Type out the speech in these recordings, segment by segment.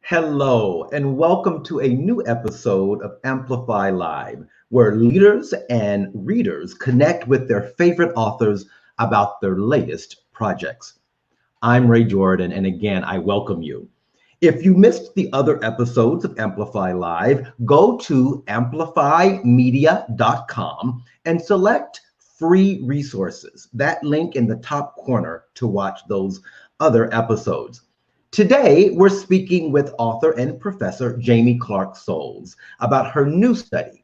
Hello, and welcome to a new episode of Amplify Live, where leaders and readers connect with their favorite authors about their latest projects. I'm Ray Jordan, and again, I welcome you. If you missed the other episodes of Amplify Live, go to amplifymedia.com and select free resources, that link in the top corner to watch those other episodes. Today, we're speaking with author and professor Jaime Clark-Soles about her new study,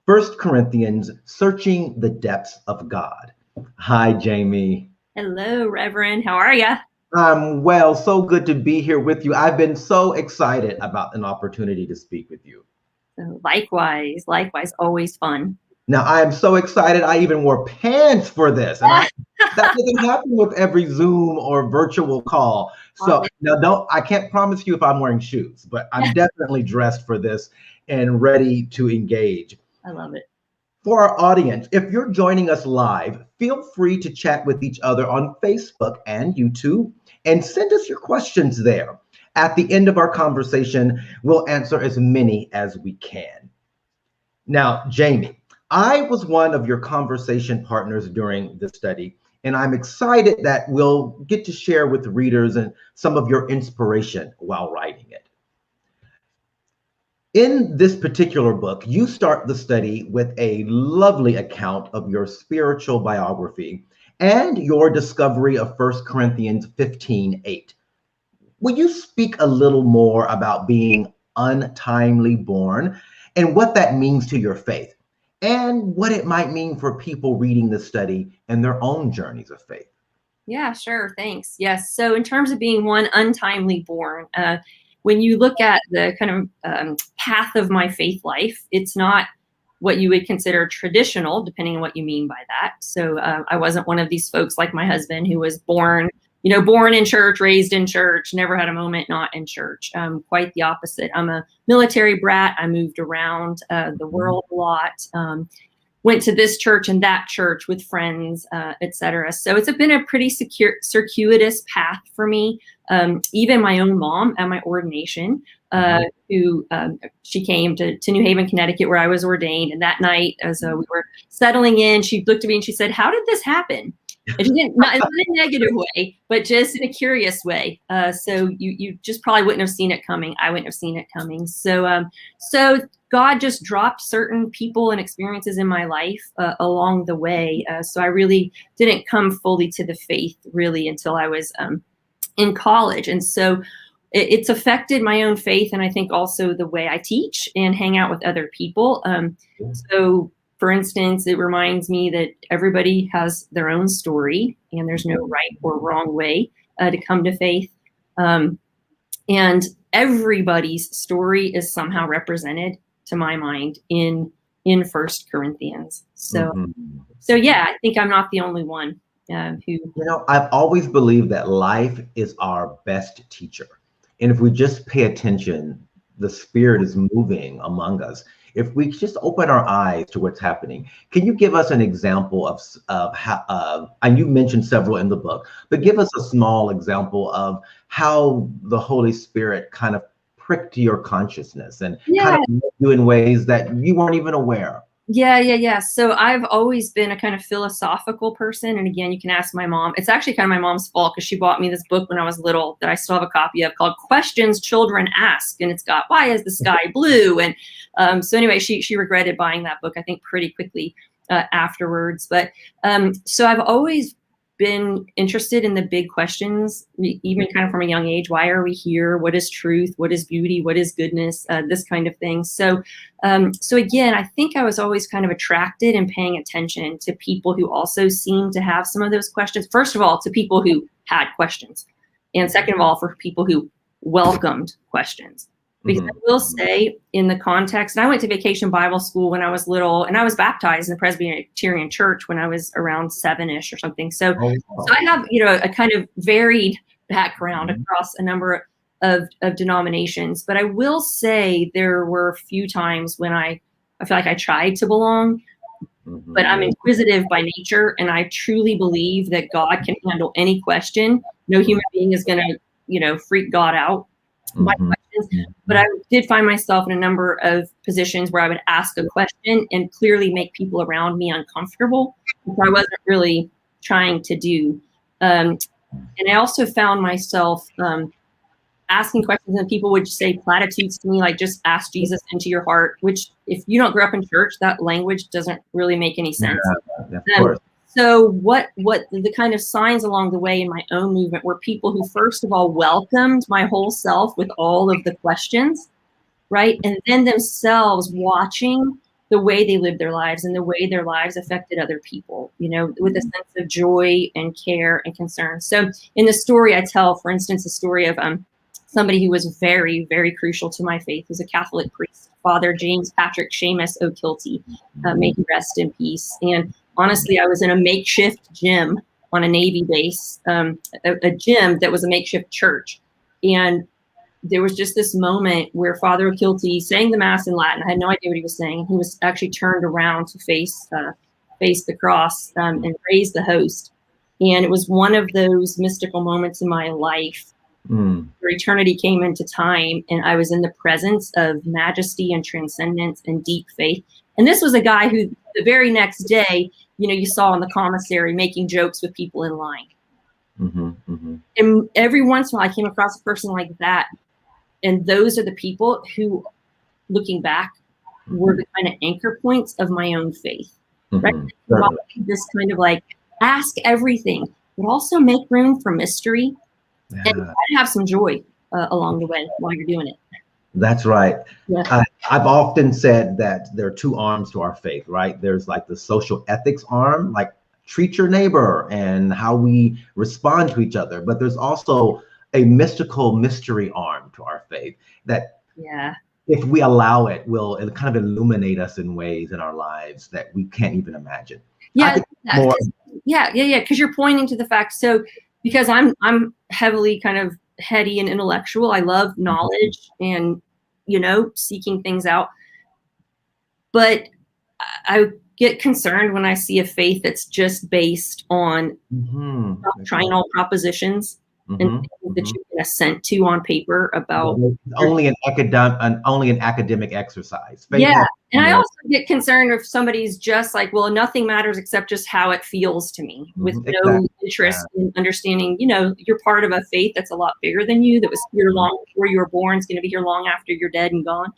1 Corinthians, Searching the Depths of God. Hi, Jaime. Hello, Reverend. How are you? I'm well. So good to be here with you. I've been so excited about an opportunity to speak with you. Likewise, always fun. Now, I am so excited. I even wore pants for this. And that doesn't happen with every Zoom or virtual call. So now I can't promise you if I'm wearing shoes, but I'm definitely dressed for this and ready to engage. I love it. For our audience, if you're joining us live, feel free to chat with each other on Facebook and YouTube and send us your questions there. At the end of our conversation, we'll answer as many as we can. Now, Jaime, I was one of your conversation partners during the study, and I'm excited that we'll get to share with readers and some of your inspiration while writing it. In this particular book, you start the study with a lovely account of your spiritual biography and your discovery of 1 Corinthians 15:8. Will you speak a little more about being untimely born and what that means to your faith, and what it might mean for people reading the study and their own journeys of faith? Yeah, sure. Thanks. Yes. So in terms of being one untimely born, when you look at the kind of path of my faith life, it's not what you would consider traditional, depending on what you mean by that. So I wasn't one of these folks like my husband who was born in church, raised in church, never had a moment not in church. Quite the opposite. I'm a military brat. I moved around the world a lot. Went to this church and that church with friends, etc. So it's been a pretty circuitous path for me. Even my own mom at my ordination, she came to New Haven, Connecticut, where I was ordained. And that night, as we were settling in, she looked at me and she said, "How did this happen?" And she didn't, not in a negative way, but just in a curious way. So you just probably wouldn't have seen it coming. I wouldn't have seen it coming. So God just dropped certain people and experiences in my life along the way. So I really didn't come fully to the faith really until I was in college. And so it's affected my own faith, and I think also the way I teach and hang out with other people. So for instance, it reminds me that everybody has their own story and there's no right or wrong way to come to faith. And everybody's story is somehow represented, to my mind, in 1 Corinthians. So yeah, I think I'm not the only one who... I've always believed that life is our best teacher. And if we just pay attention, the Spirit is moving among us. If we just open our eyes to what's happening, can you give us an example of how, and you mentioned several in the book, but give us a small example of how the Holy Spirit kind of pricked your consciousness and kind of moved you in ways that you weren't even aware? Yeah. So I've always been a kind of philosophical person. And again, you can ask my mom. It's actually kind of my mom's fault because she bought me this book when I was little that I still have a copy of called Questions Children Ask. And it's got, why is the sky blue? And so anyway, she regretted buying that book, I think, pretty quickly afterwards. But so I've always been interested in the big questions, even kind of from a young age. Why are we here? What is truth? What is beauty? What is goodness? This kind of thing. So again, I think I was always kind of attracted and paying attention to people who also seemed to have some of those questions. First of all, to people who had questions. And second of all, for people who welcomed questions. Because I will say, in the context, and I went to vacation Bible school when I was little, and I was baptized in the Presbyterian Church when I was around 7-ish or something. So I have, a kind of varied background across a number of denominations. But I will say there were a few times when I feel like I tried to belong, but I'm inquisitive by nature, and I truly believe that God can handle any question. No human being is going to, freak God out by questions. But I did find myself in a number of positions where I would ask a question and clearly make people around me uncomfortable, which I wasn't really trying to do. And I also found myself asking questions, and people would say platitudes to me, like, just ask Jesus into your heart, which if you don't grow up in church, that language doesn't really make any sense. Yeah, of course. So what the kind of signs along the way in my own movement were people who, first of all, welcomed my whole self with all of the questions, right? And then themselves watching the way they lived their lives and the way their lives affected other people, with a sense of joy and care and concern. So in the story I tell, for instance, the story of somebody who was very, very crucial to my faith, was a Catholic priest, Father James Patrick Seamus O'Kilty, may he rest in peace. And honestly, I was in a makeshift gym on a Navy base, a gym that was a makeshift church. And there was just this moment where Father O'Kilty sang the Mass in Latin. I had no idea what he was saying. He was actually turned around to face the cross and raise the host. And it was one of those mystical moments in my life where eternity came into time, and I was in the presence of majesty and transcendence and deep faith. And this was a guy who the very next day, you saw in the commissary making jokes with people in line. And every once in a while I came across a person like that. And those are the people who, looking back, were the kind of anchor points of my own faith. Right? This kind of like, ask everything, but also make room for mystery. And try to have some joy along the way while you're doing it. That's right. Yeah. I've often said that there are two arms to our faith, right? There's like the social ethics arm, like treat your neighbor and how we respond to each other. But there's also a mystical mystery arm to our faith that if we allow it, it'll kind of illuminate us in ways in our lives that we can't even imagine. Because you're pointing to the fact. So because I'm heavily kind of heady and intellectual, I love knowledge and seeking things out, but I get concerned when I see a faith that's just based on doctrinal propositions and things that you can assent to on paper about only an academic exercise. Faith and I also get concerned if somebody's just like, well, nothing matters except just how it feels to me, with no interest in understanding, you're part of a faith that's a lot bigger than you, that was here long before you were born, is going to be here long after you're dead and gone.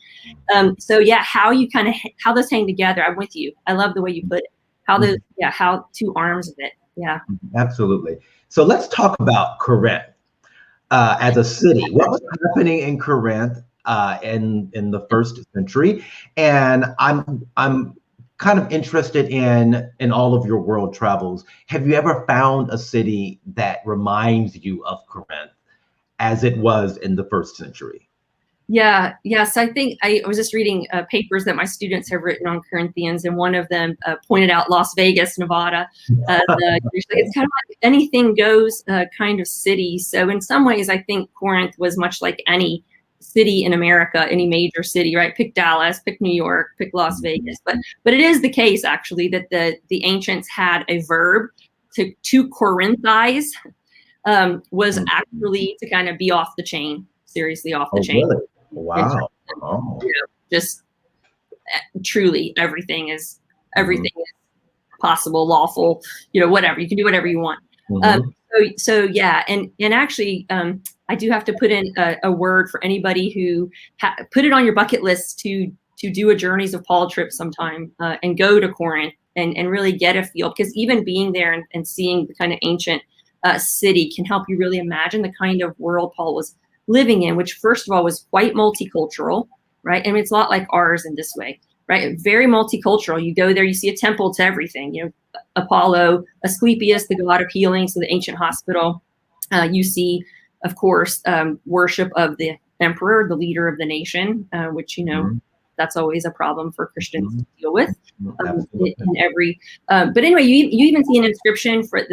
How those hang together, I'm with you. I love the way you put it. How two arms of it. Yeah, absolutely. So let's talk about Corinth as a city. What was happening in Corinth in the first century? And I'm kind of interested in all of your world travels. Have you ever found a city that reminds you of Corinth as it was in the first century? Yes. I think I was just reading papers that my students have written on Corinthians, and one of them pointed out Las Vegas, Nevada. It's kind of like anything goes kind of city. So in some ways, I think Corinth was much like any city in America, any major city, right? Pick Dallas, pick New York, pick Las Vegas. But it is the case, actually, that the ancients had a verb to Corinthize was actually to kind of be off the chain, seriously off the chain. Really? Wow. Just truly everything is possible, lawful, whatever. You can do whatever you want. And actually, I do have to put in a word for anybody who put it on your bucket list to do a Journeys of Paul trip sometime and go to Corinth and really get a feel, because even being there and seeing the kind of ancient city can help you really imagine the kind of world Paul was living in, which first of all was quite multicultural, right? I mean, it's a lot like ours in this way, right? Very multicultural. You go there, you see a temple to everything, Apollo, Asclepius, the god of healing, so the ancient hospital. You see, of course, worship of the emperor, the leader of the nation, which, that's always a problem for Christians to deal with in every. But anyway, you even see an inscription for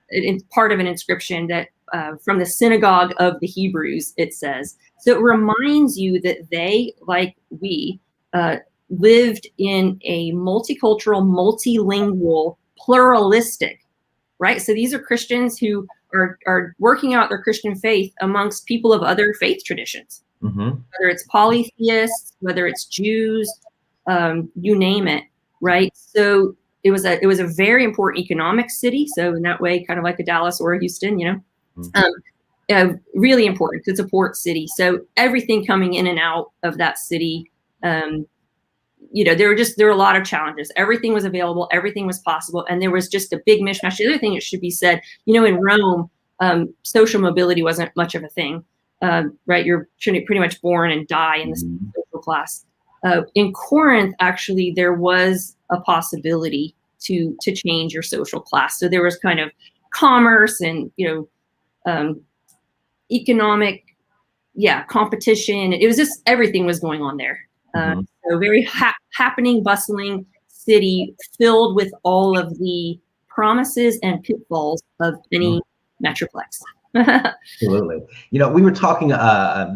it's part of an inscription that from the synagogue of the Hebrews, it says. So it reminds you that they, like we, lived in a multicultural, multilingual, pluralistic, right? So these are Christians who are working out their Christian faith amongst people of other faith traditions, whether it's polytheists, whether it's Jews, you name it, right? So it was a very important economic city. So in that way, kind of like a Dallas or a Houston, really important. It's a port city. So everything coming in and out of that city, there were a lot of challenges. Everything was available. Everything was possible. And there was just a big mishmash. The other thing that should be said, in Rome, social mobility wasn't much of a thing, right? You're pretty much born and die in the same social class. In Corinth, actually, there was a possibility to change your social class. So there was kind of commerce and, economic, competition. It was just, everything was going on there. So very happening, bustling city filled with all of the promises and pitfalls of any metroplex. Absolutely. We were talking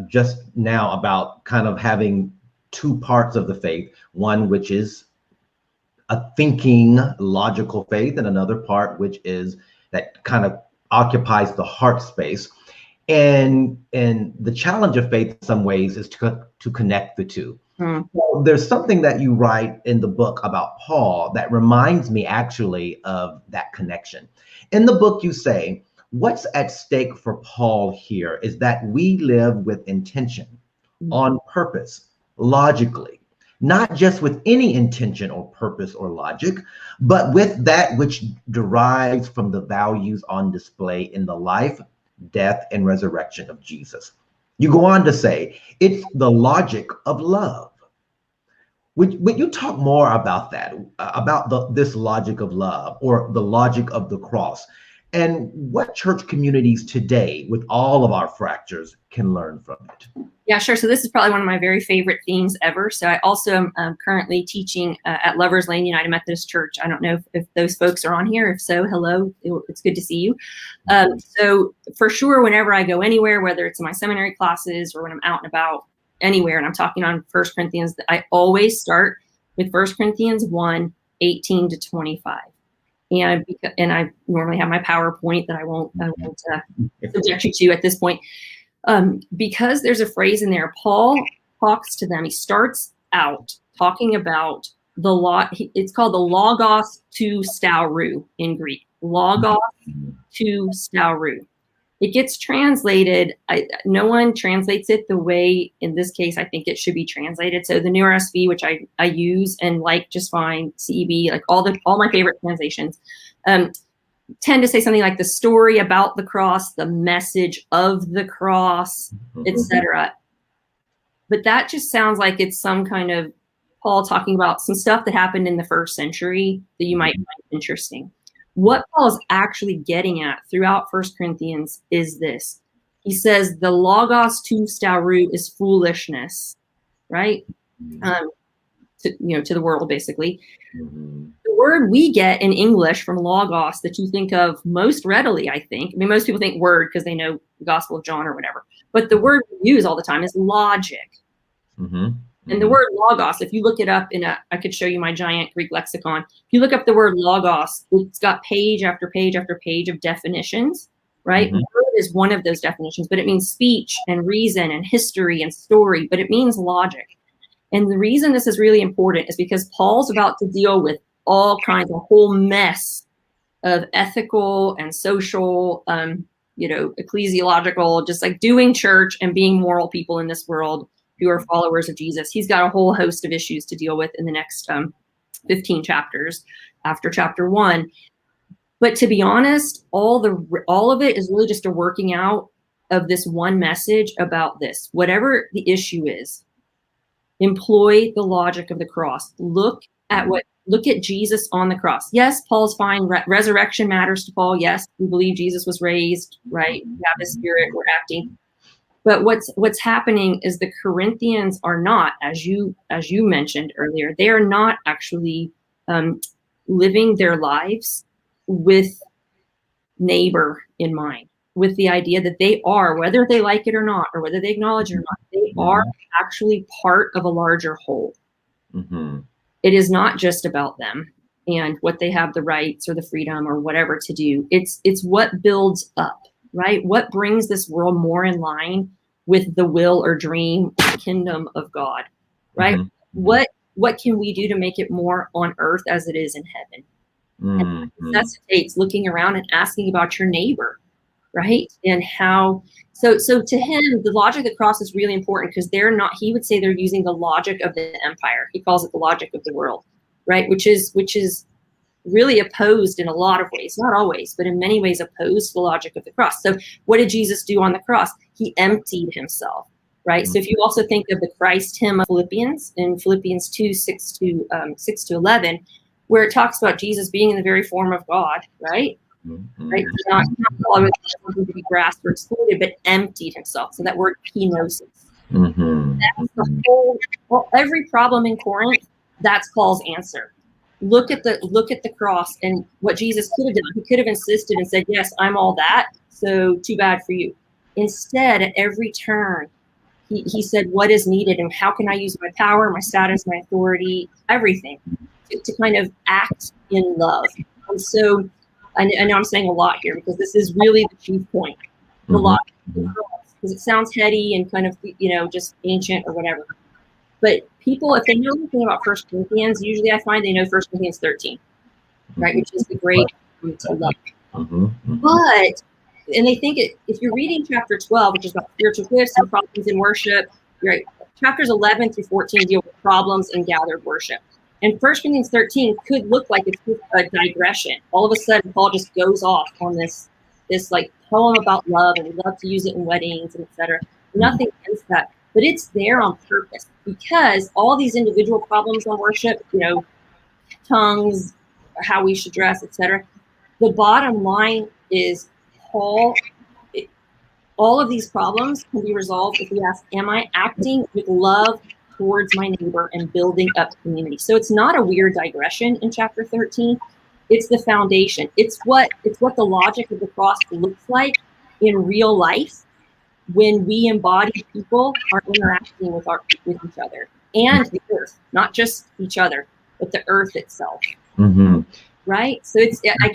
just now about kind of having two parts of the faith, one which is a thinking, logical faith, and another part which is that kind of occupies the heart space. And the challenge of faith in some ways is to connect the two. Well, there's something that you write in the book about Paul that reminds me actually of that connection. In the book, you say, what's at stake for Paul here is that we live with intention, on purpose, logically, not just with any intention or purpose or logic, but with that which derives from the values on display in the life, death, and resurrection of Jesus. You go on to say, it's the logic of love. Would you talk more about that, about this logic of love or the logic of the cross, and what church communities today, with all of our fractures, can learn from it? Yeah, sure. So this is probably one of my very favorite themes ever. So I also am currently teaching at Lovers Lane United Methodist Church. I don't know if those folks are on here. If so, hello. It's good to see you. So for sure, whenever I go anywhere, whether it's in my seminary classes or when I'm out and about anywhere, and I'm talking on 1 Corinthians, I always start with 1 Corinthians 1, 18 to 25. And I normally have my PowerPoint that I won't subject you to at this point. Because there's a phrase in there, Paul talks to them. He starts out talking about the law. It's called the logos to staurou in Greek. Logos to staurou. It gets translated. No one translates it the way, in this case, I think it should be translated. So the New RSV, which I use and like just fine, CEB, like all my favorite translations, tend to say something like the story about the cross, the message of the cross, etc. But that just sounds like it's some kind of Paul talking about some stuff that happened in the first century that you might find interesting. What Paul is actually getting at throughout 1 Corinthians is this. He says the logos to staurou is foolishness, right? To the world, basically. The word we get in English from logos that you think of most readily, I think. I mean, most people think word because they know the Gospel of John or whatever. But the word we use all the time is logic. And the word logos, if you look it up I could show you my giant Greek lexicon. If you look up the word logos, it's got page after page after page of definitions, right? Word is one of those definitions, but it means speech and reason and history and story, but it means logic. And the reason this is really important is because Paul's about to deal with all kinds of a whole mess of ethical and social, ecclesiological, just like doing church and being moral people in this world who are followers of Jesus. He's got a whole host of issues to deal with in the next 15 chapters after chapter 1. But to be honest, all of it is really just a working out of this one message about this. Whatever the issue is, employ the logic of the cross. Look at Jesus on the cross. Yes, Paul's fine. Resurrection matters to Paul. Yes, we believe Jesus was raised, right? We have his spirit, we're acting. But what's happening is the Corinthians are not, as you mentioned earlier, they are not actually living their lives with neighbor in mind, with the idea that they are, whether they like it or not, or whether they acknowledge it or not, they are actually part of a larger whole. It is not just about them and what they have the rights or the freedom or whatever to do. It's what builds up, right? What brings this world more in line with the will or dream or kingdom of God, right? Mm-hmm. What can we do to make it more on earth as it is in heaven? And that necessitates looking around and asking about your neighbor, right? And how, so to him, the logic of the cross is really important, because he would say they're using the logic of the empire. He calls it the logic of the world, right? Which is really opposed in a lot of ways, not always, but in many ways opposed to the logic of the cross. So what did Jesus do on the cross? He emptied himself, right? So if you also think of the Christ hymn of Philippians, in Philippians 2, 6 to 11, where it talks about Jesus being in the very form of God, right? Right? Not something to be grasped or exploited, but emptied himself. So that word kenosis. That's the whole, every problem in Corinth, that's Paul's answer. Look at the cross and what Jesus could have done. He could have insisted and said, yes, I'm all that, so too bad for you. Instead, at every turn, he said, what is needed and how can I use my power, my status, my authority, everything to kind of act in love. And so I know I'm saying a lot here, because this is really the chief point. The logic of the cross, because it sounds heady and kind of, just ancient or whatever. But people, if they know anything about 1 Corinthians, usually I find they know 1 Corinthians 13, right, which is the great to love. But, and they think if you're reading chapter 12, which is about spiritual gifts and problems in worship, right, chapters 11 through 14 deal with problems in gathered worship. And 1 Corinthians 13 could look like it's just a digression. All of a sudden, Paul just goes off on this like poem about love, and we love to use it in weddings and etc. Nothing against that. But it's there on purpose, because all these individual problems on worship, tongues, how we should dress, etc. The bottom line is all of these problems can be resolved if we ask, am I acting with love towards my neighbor and building up community? So it's not a weird digression in chapter 13. It's the foundation. It's what the logic of the cross looks like in real life, when we embodied people are interacting with each other and the earth, not just each other, but the earth itself. Right? So I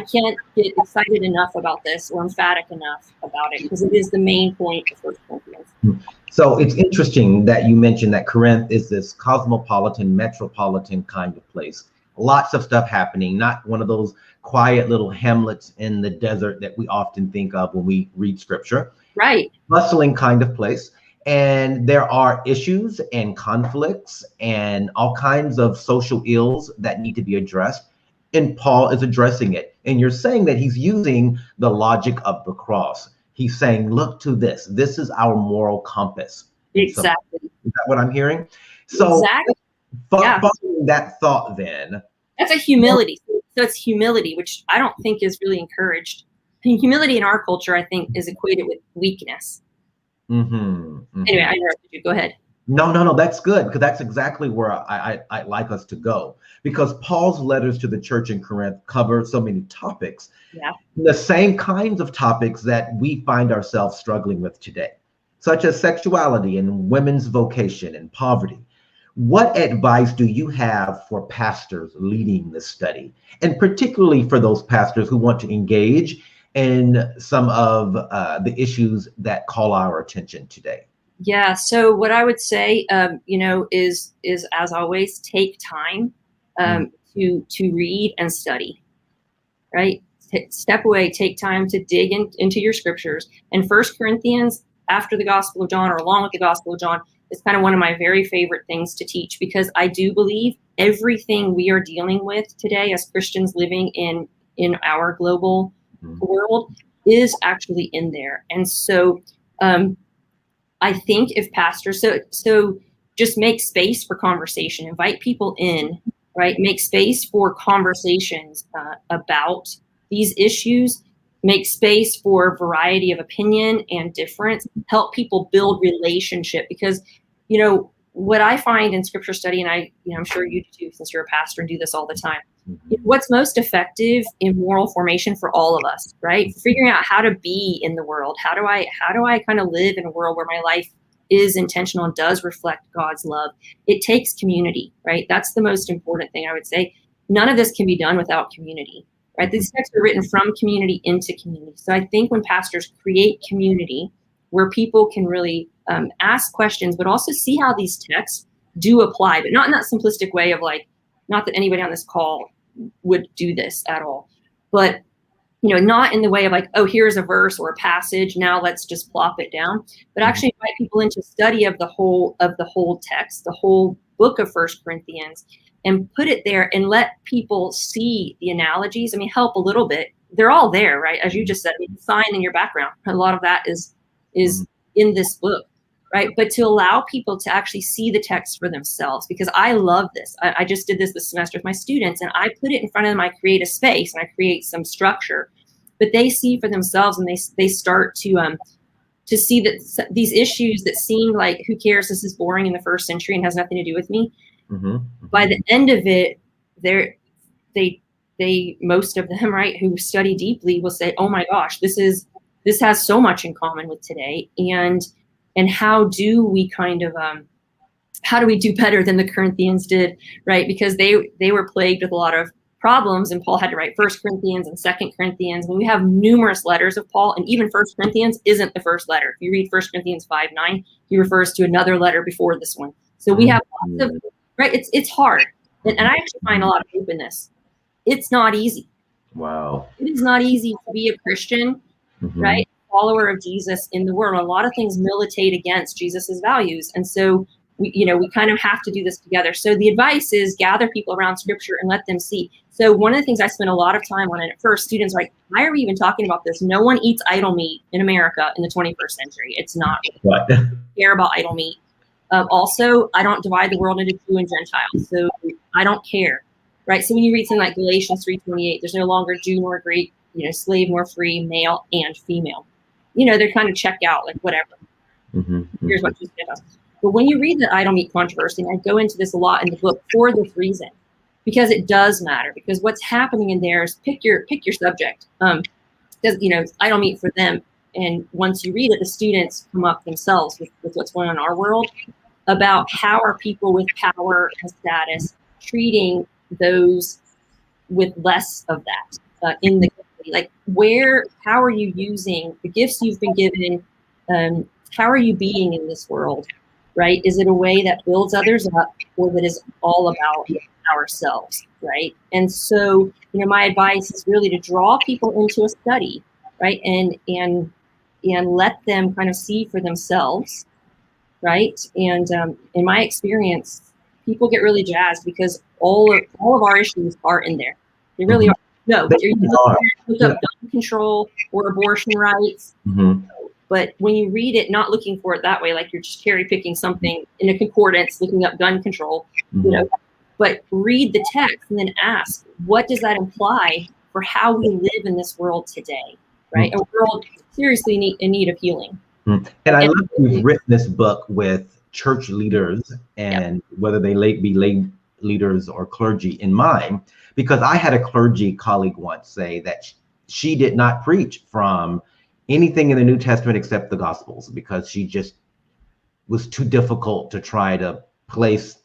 can't get excited enough about this or emphatic enough about it, because it is the main point of 1 Corinthians. So it's interesting that you mentioned that Corinth is this cosmopolitan, metropolitan kind of place. Lots of stuff happening, not one of those quiet little hamlets in the desert that we often think of when we read scripture. Right. Bustling kind of place. And there are issues and conflicts and all kinds of social ills that need to be addressed. And Paul is addressing it. And you're saying that he's using the logic of the cross. He's saying, look to this. This is our moral compass. Exactly. So, is that what I'm hearing? So exactly. Following that thought then. That's a humility. So it's humility, which I don't think is really encouraged. Humility in our culture, I think, is equated with weakness. Anyway, I interrupted you. Go ahead. No, that's good, because that's exactly where I like us to go. Because Paul's letters to the church in Corinth cover so many topics, the same kinds of topics that we find ourselves struggling with today, such as sexuality and women's vocation and poverty. What advice do you have for pastors leading this study, and particularly for those pastors who want to engage in some of the issues that call our attention today? Yeah. So what I would say, is as always, take time to read and study. Right. Step away. Take time to dig into your scriptures. And 1 Corinthians, after the Gospel of John, or along with the Gospel of John, is kind of one of my very favorite things to teach, because I do believe everything we are dealing with today as Christians living in our global world is actually in there. And so I think if pastors, so just make space for conversation, invite people in, right? Make space for conversations about these issues, make space for variety of opinion and difference, help people build relationship. Because, what I find in scripture study, and I'm sure you do too, since you're a pastor and do this all the time, what's most effective in moral formation for all of us, right? Figuring out how to be in the world. How do I kind of live in a world where my life is intentional and does reflect God's love? It takes community, right? That's the most important thing I would say. None of this can be done without community, right? These texts are written from community into community. So I think when pastors create community where people can really ask questions, but also see how these texts do apply, but not in that simplistic way of like, not that anybody on this call would do this at all, but not in the way of like, oh, here's a verse or a passage, now let's just plop it down, but actually invite people into study of the whole text, the whole book of First Corinthians, and put it there and let people see the analogies. I mean, help a little bit. They're all there, right? As you just said, the sign in your background. A lot of that is in this book, right? But to allow people to actually see the text for themselves, because I love this. I just did this semester with my students, and I put it in front of them. I create a space and I create some structure, but they see for themselves, and they start to see that these issues that seem like, who cares, this is boring in the first century and has nothing to do with me. By the end of it, they most of them, right, who study deeply will say, oh my gosh, this has so much in common with today. And how do we kind of how do we do better than the Corinthians did, right? Because they were plagued with a lot of problems, and Paul had to write First Corinthians and Second Corinthians. When we have numerous letters of Paul, and even First Corinthians isn't the first letter. If you read First Corinthians 5:9, he refers to another letter before this one. So we have lots of, right? It's hard, and I actually find a lot of hope in this. It's not easy. Wow. It is not easy to be a Christian, right? Follower of Jesus in the world. A lot of things militate against Jesus's values, and so we kind of have to do this together. So the advice is gather people around Scripture and let them see. So one of the things I spent a lot of time on, and at first students were like, why are we even talking about this? No one eats idol meat in America in the 21st century. It's not. What? I care about idol meat. Also, I don't divide the world into Jew and Gentile, so I don't care, right? So when you read something like Galatians 3:28, there's no longer Jew nor Greek, slave nor free, male and female. They're kind of checked out, like whatever. Here's what you said. But when you read the idol meat controversy, and I go into this a lot in the book for this reason, because it does matter. Because what's happening in there is pick your subject. Because idol meat for them, and once you read it, the students come up themselves with what's going on in our world about how are people with power and status treating those with less of that in the community. Like how are you using the gifts you've been given? How are you being in this world? Right? Is it a way that builds others up, or that is all about ourselves? Right? And so, my advice is really to draw people into a study, right? And let them kind of see for themselves, right? And in my experience, people get really jazzed because all of our issues are in there. They really are. No, but you look up gun control or abortion rights. But when you read it, not looking for it that way, like you're just cherry picking something in a concordance, looking up gun control, but read the text and then ask, what does that imply for how we live in this world today, right? A world seriously in need of healing. And I love that you've written this book with church leaders, and whether they be lay leaders or clergy in mind, because I had a clergy colleague once say that she did not preach from anything in the New Testament except the Gospels, because she just was too difficult to try to place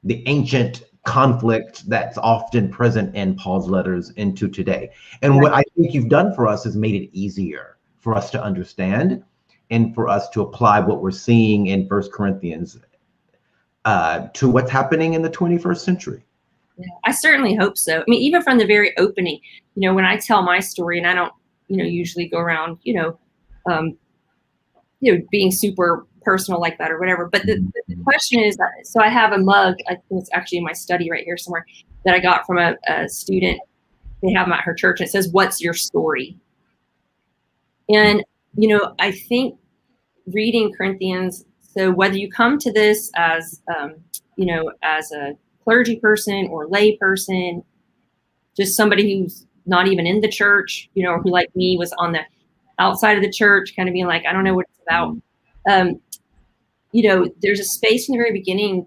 the ancient conflict that's often present in Paul's letters into today. And what I think you've done for us is made it easier for us to understand and for us to apply what we're seeing in First Corinthians to what's happening in the 21st century. Yeah, I certainly hope so. I mean, even from the very opening, when I tell my story, and I don't, usually go around, being super personal like that or whatever. But the question is, so I have a mug, I think it's actually in my study right here somewhere, that I got from a student. They have them at her church, and it says, "What's your story?" And, I think reading Corinthians, so whether you come to this as, as a clergy person or lay person, just somebody who's not even in the church, or who like me was on the outside of the church, kind of being like, I don't know what it's about. There's a space in the very beginning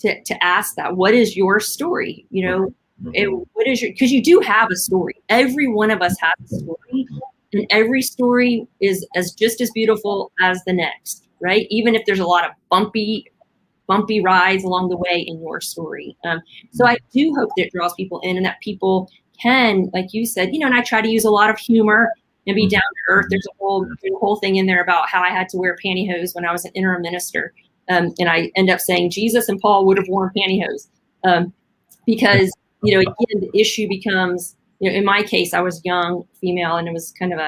to ask that, what is your story? What is because you do have a story. Every one of us has a story, and every story is just as beautiful as the next, right? Even if there's a lot of bumpy rides along the way in your story. So I do hope that it draws people in, and that people can, like you said, and I try to use a lot of humor and be down to earth. There's a whole thing in there about how I had to wear pantyhose when I was an interim minister. And I end up saying Jesus and Paul would have worn pantyhose, because, again, the issue becomes, in my case, I was young, female, and it was kind of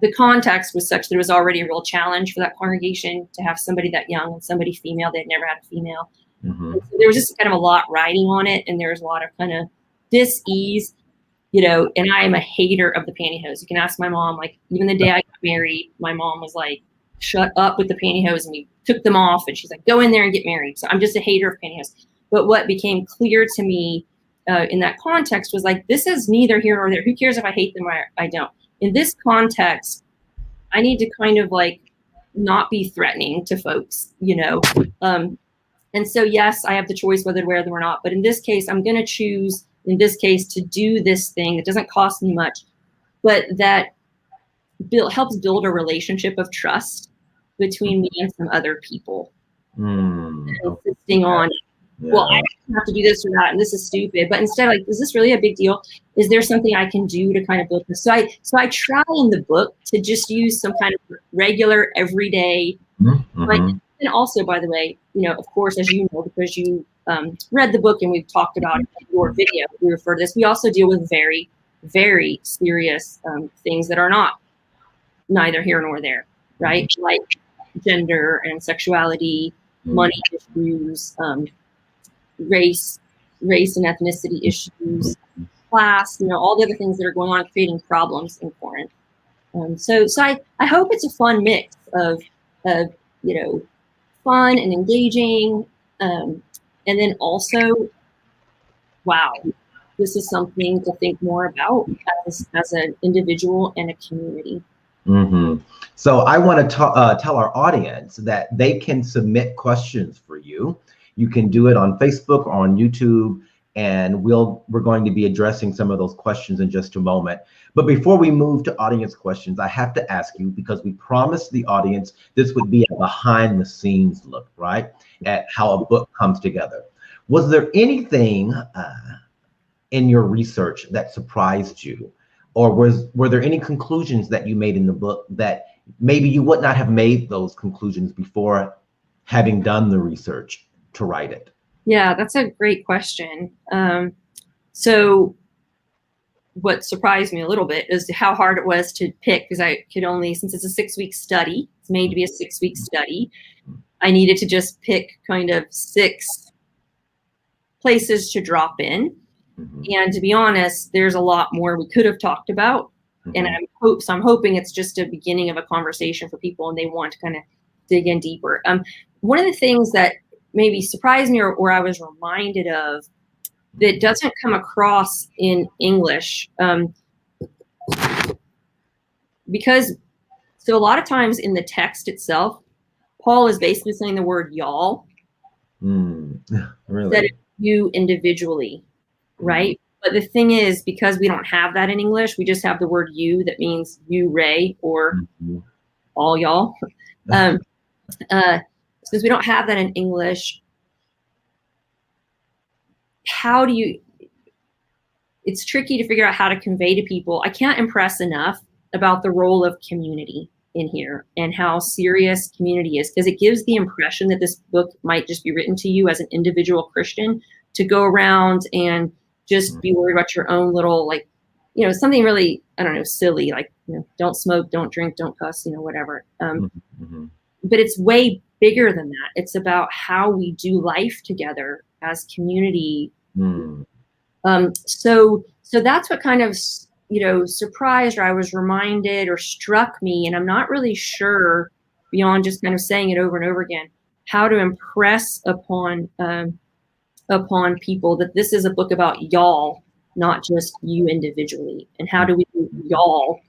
the context was such that it was already a real challenge for that congregation to have somebody that young and somebody female. They'd never had a female. So there was just kind of a lot riding on it, and there was a lot of kind of dis-ease, and I am a hater of the pantyhose. You can ask my mom, like, even the day I got married, my mom was like, shut up with the pantyhose, and we took them off, and she's like, go in there and get married. So I'm just a hater of pantyhose. But what became clear to me in that context was like, this is neither here nor there. Who cares if I hate them or I don't? In this context, I need to kind of like not be threatening to folks, and so, yes, I have the choice whether to wear them or not. But in this case, I'm going to choose, in this case, to do this thing that doesn't cost me much, but that helps build a relationship of trust between me and some other people. Insisting on, well, I have to do this or that, and this is stupid. But instead, like, is this really a big deal? Is there something I can do to kind of build this? So I try in the book to just use some kind of regular, everyday, and also, by the way, of course, as you know, because you read the book and we've talked about it in your video, we refer to this. We also deal with very, very serious things that are neither here nor there, right? Like gender and sexuality, money issues, race and ethnicity issues, class, all the other things that are going on, creating problems in Corinth. So I hope it's a fun mix of fun and engaging, and then also, wow, this is something to think more about as an individual and a community. So I want to tell our audience that they can submit questions for you. You can do it on Facebook or on YouTube, and we're going to be addressing some of those questions in just a moment. But before we move to audience questions, I have to ask you, because we promised the audience this would be a behind the scenes look, right, at how a book comes together. Was there anything in your research that surprised you, or were there any conclusions that you made in the book that maybe you would not have made those conclusions before having done the research to write it? Yeah, that's a great question. So what surprised me a little bit is how hard it was to pick, because I could only, since it's a 6-week study, it's made to be a 6-week study, I needed to just pick kind of 6 places to drop in. And to be honest, there's a lot more we could have talked about. And I'm hoping it's just a beginning of a conversation for people and they want to kind of dig in deeper. One of the things that maybe surprised me or I was reminded of that doesn't come across in English, because so a lot of times in the text itself, Paul is basically saying the word y'all, really? Instead of you individually, right? But the thing is, because we don't have that in English, we just have the word you that means you, Ray, or all y'all. Since we don't have that in English, it's tricky to figure out how to convey to people. I can't impress enough about the role of community in here and how serious community is, because it gives the impression that this book might just be written to you as an individual Christian to go around and just be worried about your own little, like, something really, I don't know, silly, like, don't smoke, don't drink, don't cuss, whatever. But it's way bigger than that. It's about how we do life together as community. So that's what kind of, surprised, or I was reminded or struck me, and I'm not really sure, beyond just kind of saying it over and over again, how to impress upon people that this is a book about y'all, not just you individually. And how do we do y'all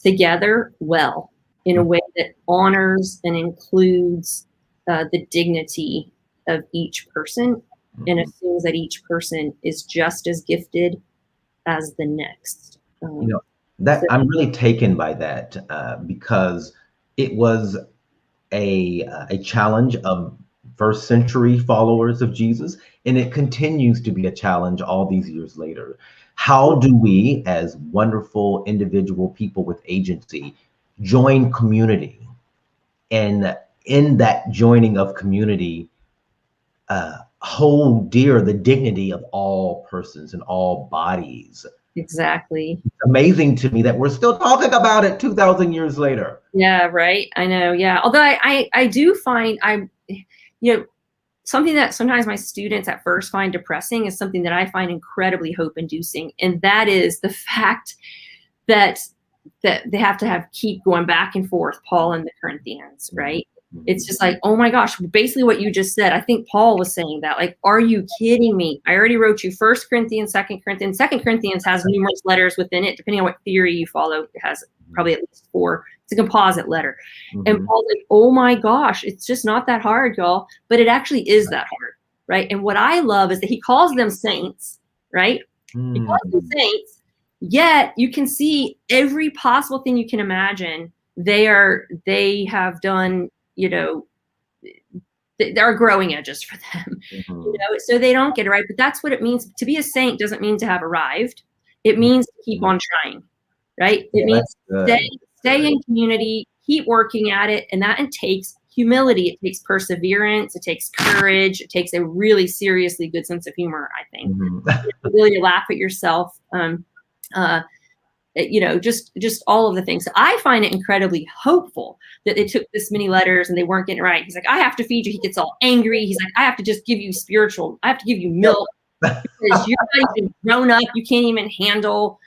together well, in a way that honors and includes the dignity of each person and assumes that each person is just as gifted as the next. I'm really taken by that because it was a challenge of first century followers of Jesus, and it continues to be a challenge all these years later. How do we, as wonderful individual people with agency, join community? And in that joining of community, hold dear the dignity of all persons and all bodies. Exactly. It's amazing to me that we're still talking about it 2,000 years later. Yeah, right. I know. Yeah. Although I do find something that sometimes my students at first find depressing is something that I find incredibly hope inducing. And that is the fact that they have to keep going back and forth, Paul and the Corinthians, right? It's just like, oh my gosh, basically what you just said. I think Paul was saying that, like, are you kidding me? I already wrote you 1 Corinthians, 2 Corinthians. 2 Corinthians has numerous letters within it, depending on what theory you follow. It has probably at least 4. It's a composite letter. And Paul's like, oh my gosh, it's just not that hard, y'all. But it actually is that hard, right? And what I love is that he calls them saints, right? He calls them saints, yet you can see every possible thing you can imagine they have done. There are growing edges for them, so they don't get it right. But that's what it means. To be a saint doesn't mean to have arrived. It means to keep on trying, right? It means stay in community, keep working at it. And that takes humility. It takes perseverance. It takes courage. It takes a really seriously good sense of humor, I think. Really laugh at yourself. Just all of the things. So I find it incredibly hopeful that they took this many letters and they weren't getting it right. He's like, I have to feed you. He gets all angry. He's like, I have to just give you I have to give you milk because you're not even grown up. You can't even handle.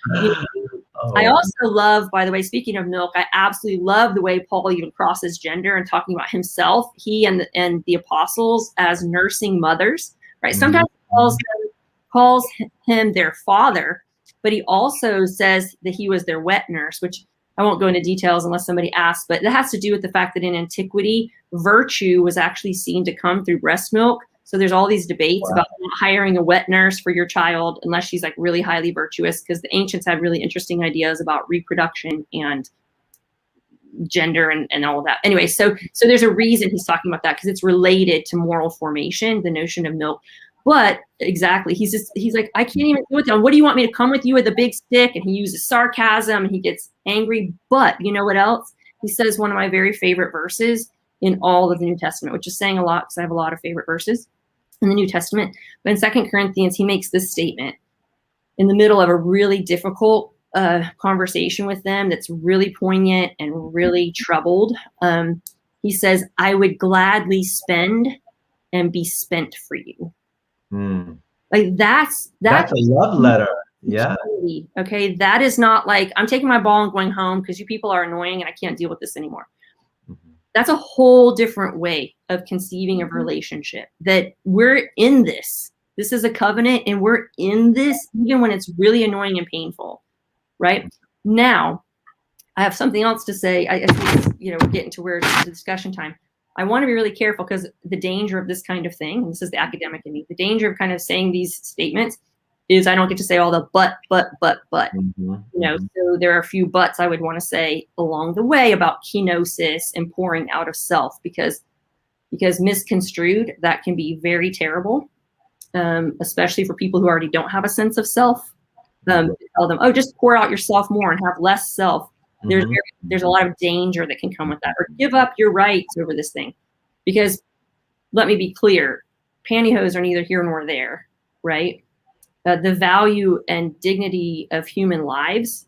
I also love, by the way, speaking of milk, I absolutely love the way Paul even crosses gender and talking about himself, he and the apostles as nursing mothers, right? Sometimes he calls him their father, but he also says that he was their wet nurse, which I won't go into details unless somebody asks, but that has to do with the fact that in antiquity, virtue was actually seen to come through breast milk. So there's all these debates about not hiring a wet nurse for your child unless she's like really highly virtuous, because the ancients had really interesting ideas about reproduction and gender and all of that. Anyway, so there's a reason he's talking about that, because it's related to moral formation, the notion of milk. But exactly, he's like, I can't even do it. What do you want me to come with you with a big stick? And he uses sarcasm and he gets angry. But you know what else? He says one of my very favorite verses in all of the New Testament, which is saying a lot because I have a lot of favorite verses in the New Testament. But in 2 Corinthians, he makes this statement in the middle of a really difficult conversation with them that's really poignant and really troubled. He says, I would gladly spend and be spent for you. Like that's a love letter. Yeah. Okay. That is not like I'm taking my ball and going home because you people are annoying and I can't deal with this anymore. That's a whole different way of conceiving of relationship, that we're in this. This is a covenant and we're in this even when it's really annoying and painful. Right now, I have something else to say. We're getting to where it's discussion time. I want to be really careful because the danger of this kind of thing, and this is the academic in me, the danger of kind of saying these statements is I don't get to say all the but. So there are a few buts I would want to say along the way about kenosis and pouring out of self, because misconstrued, that can be very terrible, especially for people who already don't have a sense of self. Tell them, just pour out yourself more and have less self. There's a lot of danger that can come with that, or give up your rights over this thing, because let me be clear, pantyhose are neither here nor there, right? The value and dignity of human lives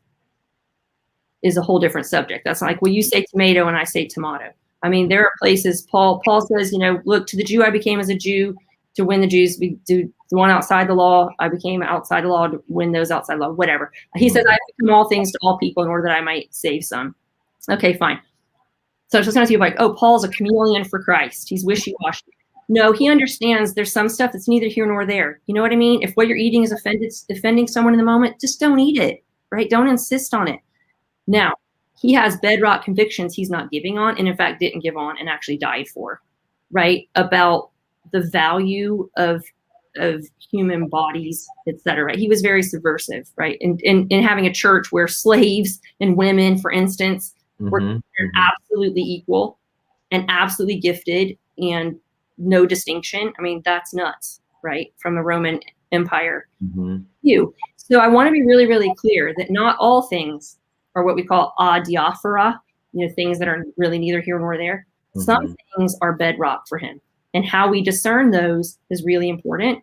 is a whole different subject. That's like, well, you say tomato and I say tomato. I mean, there are places Paul says, look, to the Jew I became as a Jew to win the Jews. The one outside the law, I became outside the law to win those outside the law, whatever. He says, I become all things to all people in order that I might save some. Okay, fine. So it's just going to be like, Paul's a chameleon for Christ. He's wishy-washy. No, he understands there's some stuff that's neither here nor there. You know what I mean? If what you're eating is offending someone in the moment, just don't eat it, right? Don't insist on it. Now, he has bedrock convictions he's not giving on, and in fact didn't give on and actually died for, right? About the value of human bodies, etc. Right? He was very subversive, right? In having a church where slaves and women, for instance, were absolutely equal and absolutely gifted and no distinction. I mean, that's nuts, right? From the Roman Empire view. So I want to be really, really clear that not all things are what we call adiaphora, things that are really neither here nor there. Mm-hmm. Some things are bedrock for him. And how we discern those is really important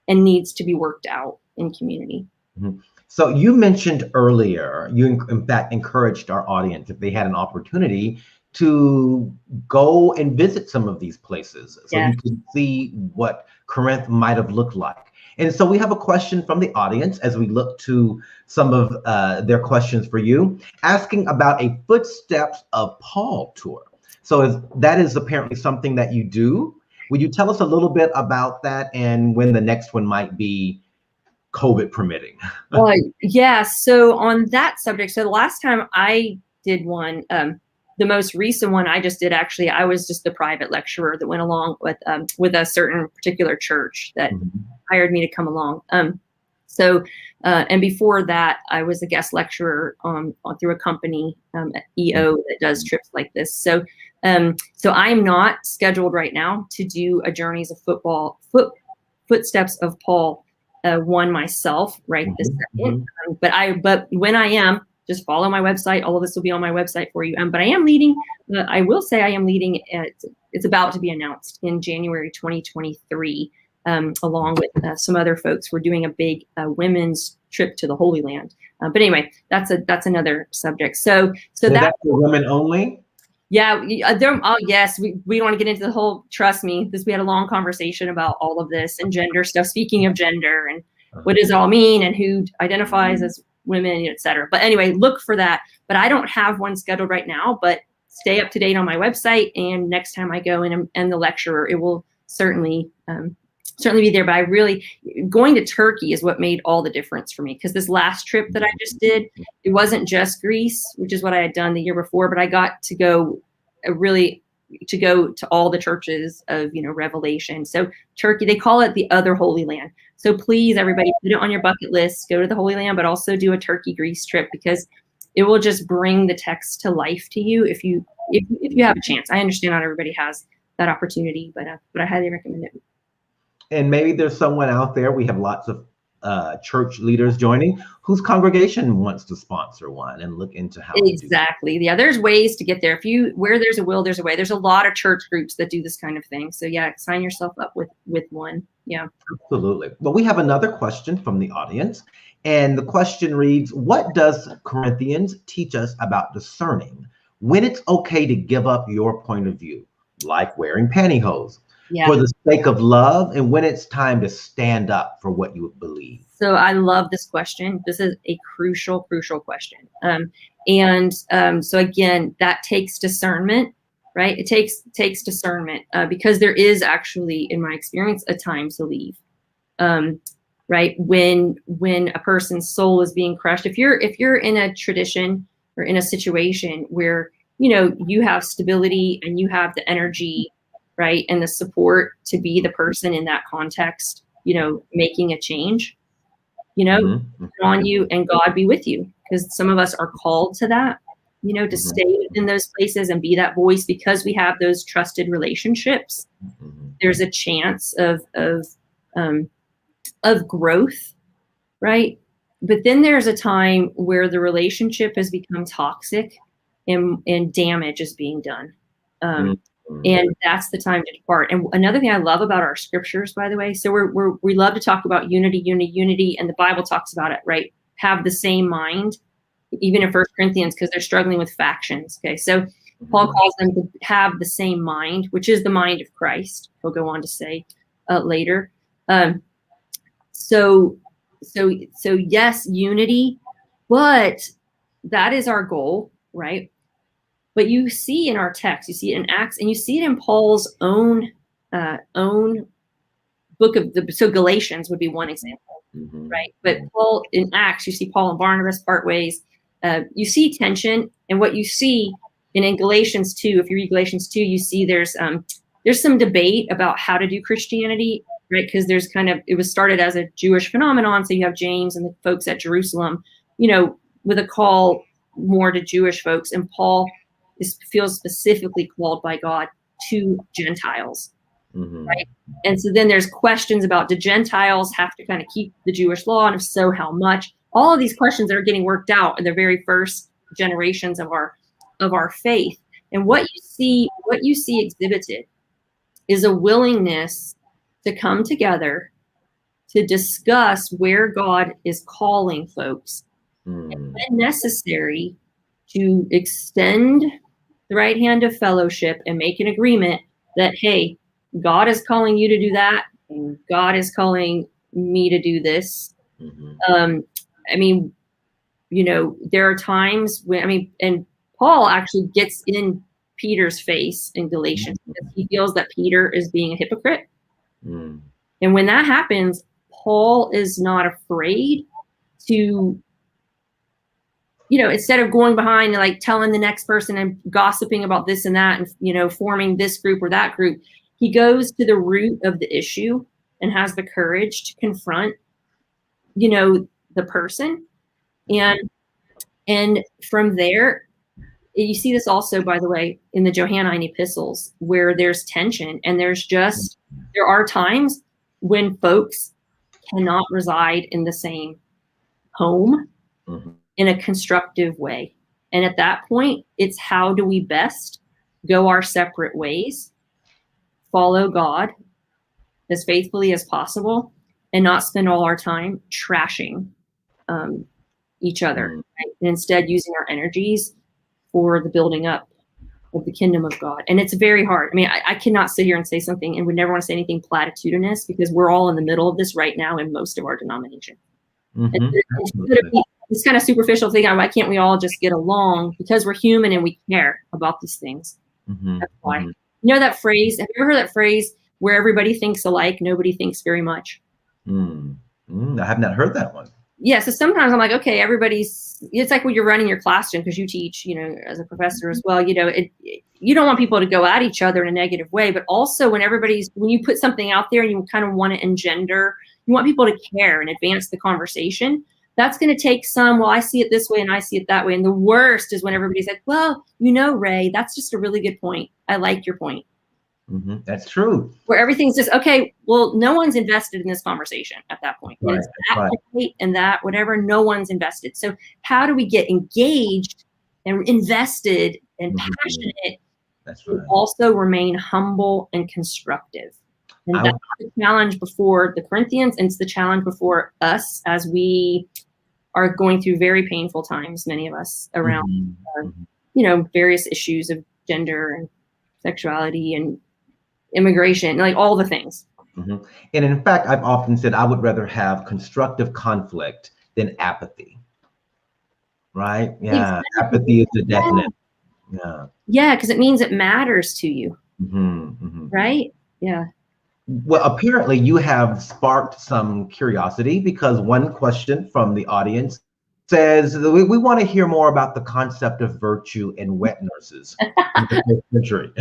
and needs to be worked out in community. Mm-hmm. So you mentioned earlier, you in fact encouraged our audience, if they had an opportunity, to go and visit some of these places so you can see what Corinth might have looked like. And so we have a question from the audience as we look to some of their questions for you, asking about a Footsteps of Paul tour. So that is apparently something that you do. Would you tell us a little bit about that and when the next one might be, COVID permitting? Yeah. So on that subject, so the last time I did one, the most recent one I just did, actually, I was just the private lecturer that went along with a certain particular church that hired me to come along. And before that, I was a guest lecturer through a company, EO, that does trips like this. So I'm not scheduled right now to do a Journeys of Footsteps of Paul one myself right this second. But when I am, just follow my website. All of this will be on my website for you. But I am leading. I will say I am leading. It's about to be announced in January 2023, along with some other folks. We're doing a big women's trip to the Holy Land. But anyway, that's another subject. So that's for women only. Yeah. Yes. We don't want to get into the whole, trust me, because we had a long conversation about all of this and gender stuff. Speaking of gender and what does it all mean and who identifies as women, et cetera. But anyway, look for that. But I don't have one scheduled right now, but stay up to date on my website. And next time I go and the lecturer, it will certainly be there. But going to Turkey is what made all the difference for me, because this last trip that I just did, it wasn't just Greece, which is what I had done the year before, but I got to go to all the churches of, Revelation. So Turkey, they call it the other Holy Land. So please, everybody, put it on your bucket list, go to the Holy Land, but also do a Turkey Greece trip, because it will just bring the text to life to you if you have a chance. I understand not everybody has that opportunity, but I highly recommend it. And maybe there's someone out there, we have lots of church leaders joining, whose congregation wants to sponsor one and look into how exactly. Yeah, there's ways to get there. Where there's a will, there's a way. There's a lot of church groups that do this kind of thing. So yeah, sign yourself up with one. Yeah. Absolutely. Well, we have another question from the audience. And the question reads, what does Corinthians teach us about discerning when it's okay to give up your point of view, like wearing pantyhose? For the sake of love, and when it's time to stand up for what you believe? So I love this question. This is a crucial question. So again, that takes discernment, right? It takes discernment because there is actually, in my experience, a time to leave, right? When a person's soul is being crushed. If you're in a tradition or in a situation where, you have stability and you have the energy, right, and the support to be the person in that context, making a change, on you, and God be with you, because some of us are called to that, to stay in those places and be that voice, because we have those trusted relationships. There's a chance of growth, right? But then there's a time where the relationship has become toxic and damage is being done. And that's the time to depart. And another thing I love about our scriptures, by the way, so we love to talk about unity, and the Bible talks about it, right? Have the same mind, even in 1 Corinthians, because they're struggling with factions. Okay, so Paul calls them to have the same mind, which is the mind of Christ. He'll go on to say later. So yes, unity, but that is our goal, right? But you see in our text, you see it in Acts, and you see it in Paul's own book so Galatians would be one example, right? But Paul in Acts, you see Paul and Barnabas part ways. You see tension, and what you see in Galatians 2, if you read Galatians 2, you see there's some debate about how to do Christianity, right? Because there's it was started as a Jewish phenomenon, so you have James and the folks at Jerusalem, with a call more to Jewish folks, and Paul feels specifically called by God to Gentiles, right? And so then there's questions about, do Gentiles have to kind of keep the Jewish law? And if so, how much? All of these questions that are getting worked out in the very first generations of our faith. And what you see exhibited is a willingness to come together to discuss where God is calling folks, and when necessary, to extend the right hand of fellowship and make an agreement that, hey, God is calling you to do that, and God is calling me to do this. I mean, there are times when, and Paul actually gets in Peter's face in Galatians because he feels that Peter is being a hypocrite. And when that happens, Paul is not afraid to, instead of going behind and like telling the next person and gossiping about this and that and, forming this group or that group, he goes to the root of the issue and has the courage to confront, the person. And from there, you see this also, by the way, in the Johannine epistles, where there's tension and there are times when folks cannot reside in the same home in a constructive way. And at that point, it's how do we best go our separate ways, follow God as faithfully as possible, and not spend all our time trashing each other, right? And instead using our energies for the building up of the kingdom of God. And it's very hard. I mean, I cannot sit here and say something and would never want to say anything platitudinous, because we're all in the middle of this right now in most of our denomination. It's kind of superficial thinking, why can't we all just get along? Because we're human and we care about these things. That's why. You know that phrase? Have you ever heard that phrase, where everybody thinks alike, nobody thinks very much? I have not heard that one. Yeah, so sometimes I'm like, okay, it's like when you're running your classroom, because you teach, as a professor as well, you don't want people to go at each other in a negative way, but also when you put something out there and you kind of want to engender, you want people to care and advance the conversation. That's going to take well, I see it this way and I see it that way. And the worst is when everybody's like, well, Ray, that's just a really good point. I like your point. That's true. Where everything's just, okay, well, no one's invested in this conversation at that point. Right, it's that point and that, whatever, no one's invested. So how do we get engaged and invested and passionate, that's right, and also remain humble and constructive? And that's the challenge before the Corinthians, and it's the challenge before us as we are going through very painful times, many of us, around, various issues of gender and sexuality and immigration, like all the things. And in fact, I've often said I would rather have constructive conflict than apathy. Right? Yeah. Exactly. Apathy is a definite. Yeah, because it means it matters to you. Right? Yeah. Well, apparently you have sparked some curiosity, because one question from the audience says, we want to hear more about the concept of virtue and wet nurses in the first century.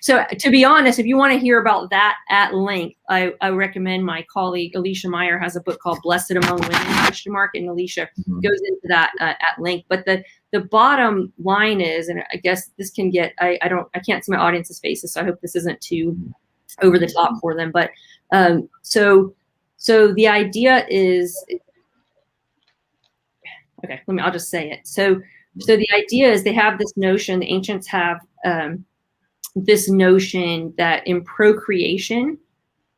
So to be honest, if you want to hear about that at length, I recommend my colleague Alicia Meyer has a book called Blessed Among Women, and Alicia goes into that at length. But the bottom line is, and I guess this can get, I can't see my audience's faces, so I hope this isn't too over the top for them. But so the idea is, okay, I'll just say it. So the idea is they have this notion, the ancients have this notion that in procreation,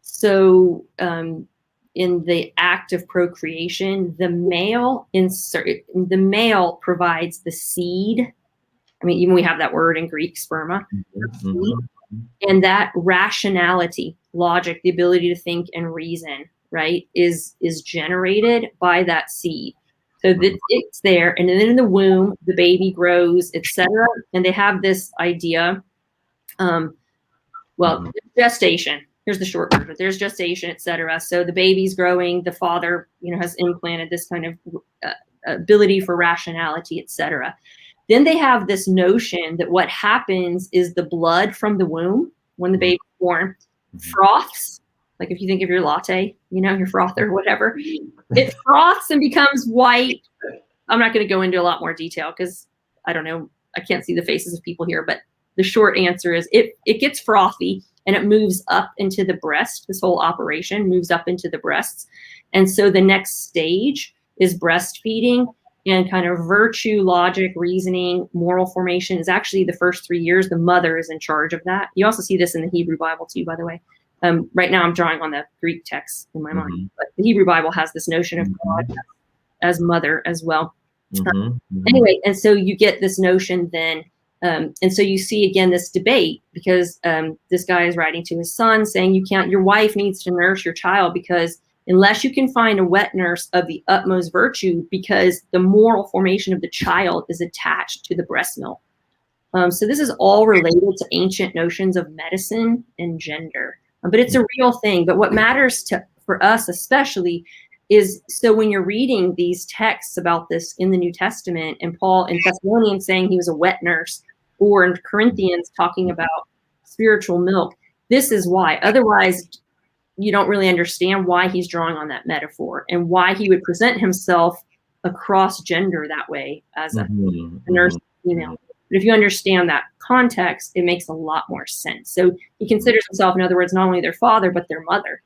so in the act of procreation, the male provides the seed. I mean, even we have that word in Greek, sperma, and that rationality, logic, the ability to think and reason, right, is generated by that seed. So it's there, and then in the womb, the baby grows, etc. And they have this idea. Gestation. Here's the short version. There's gestation, etc. So the baby's growing. The father, has implanted this kind of ability for rationality, etc. Then they have this notion that what happens is the blood from the womb, when the baby's born, froths. Like if you think of your latte, your frother, whatever, it froths and becomes white. I'm not going to go into a lot more detail because I don't know. I can't see the faces of people here, but the short answer is it gets frothy, and it moves up into the breast. This whole operation moves up into the breasts. And so the next stage is breastfeeding, and kind of virtue, logic, reasoning, moral formation is actually the first 3 years. The mother is in charge of that. You also see this in the Hebrew Bible too, by the way. Right now I'm drawing on the Greek text in my mind, but the Hebrew Bible has this notion of God as mother as well. Anyway, and so you get this notion then, and so you see again this debate, because this guy is writing to his son saying, your wife needs to nurse your child, because unless you can find a wet nurse of the utmost virtue, because the moral formation of the child is attached to the breast milk. So this is all related to ancient notions of medicine and gender, but it's a real thing. But what matters for us especially is, so when you're reading these texts about this in the New Testament, and Paul in Thessalonians saying he was a wet nurse, or in Corinthians talking about spiritual milk, this is why. Otherwise, you don't really understand why he's drawing on that metaphor and why he would present himself across gender that way as a nurse female. But if you understand that context, it makes a lot more sense. So he considers himself, in other words, not only their father, but their mother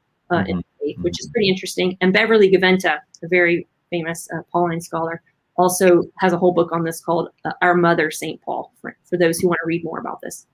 in faith, which is pretty interesting. And Beverly Gaventa, a very famous Pauline scholar, also has a whole book on this called Our Mother, St. Paul, for those who want to read more about this.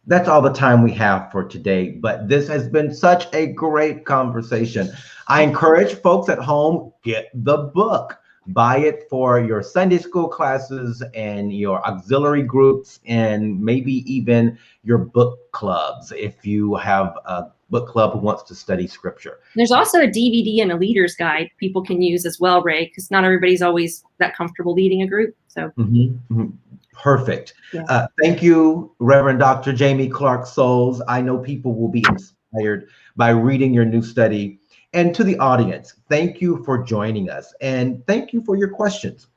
That's all the time we have for today, but this has been such a great conversation. I encourage folks at home, get the book. Buy it for your Sunday school classes and your auxiliary groups, and maybe even your book clubs if you have a book club who wants to study scripture. There's also a DVD and a leader's guide people can use as well, Ray, because not everybody's always that comfortable leading a group. So. Perfect. Yeah. Thank you, Reverend Dr. Jaime Clark-Soles. I know people will be inspired by reading your new study. And to the audience, thank you for joining us, and thank you for your questions.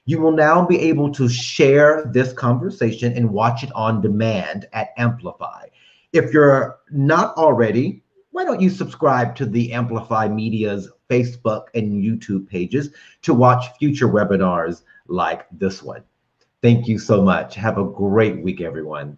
You will now be able to share this conversation and watch it on demand at Amplify. If you're not already, why don't you subscribe to the Amplify Media's Facebook and YouTube pages to watch future webinars like this one. Thank you so much. Have a great week, everyone.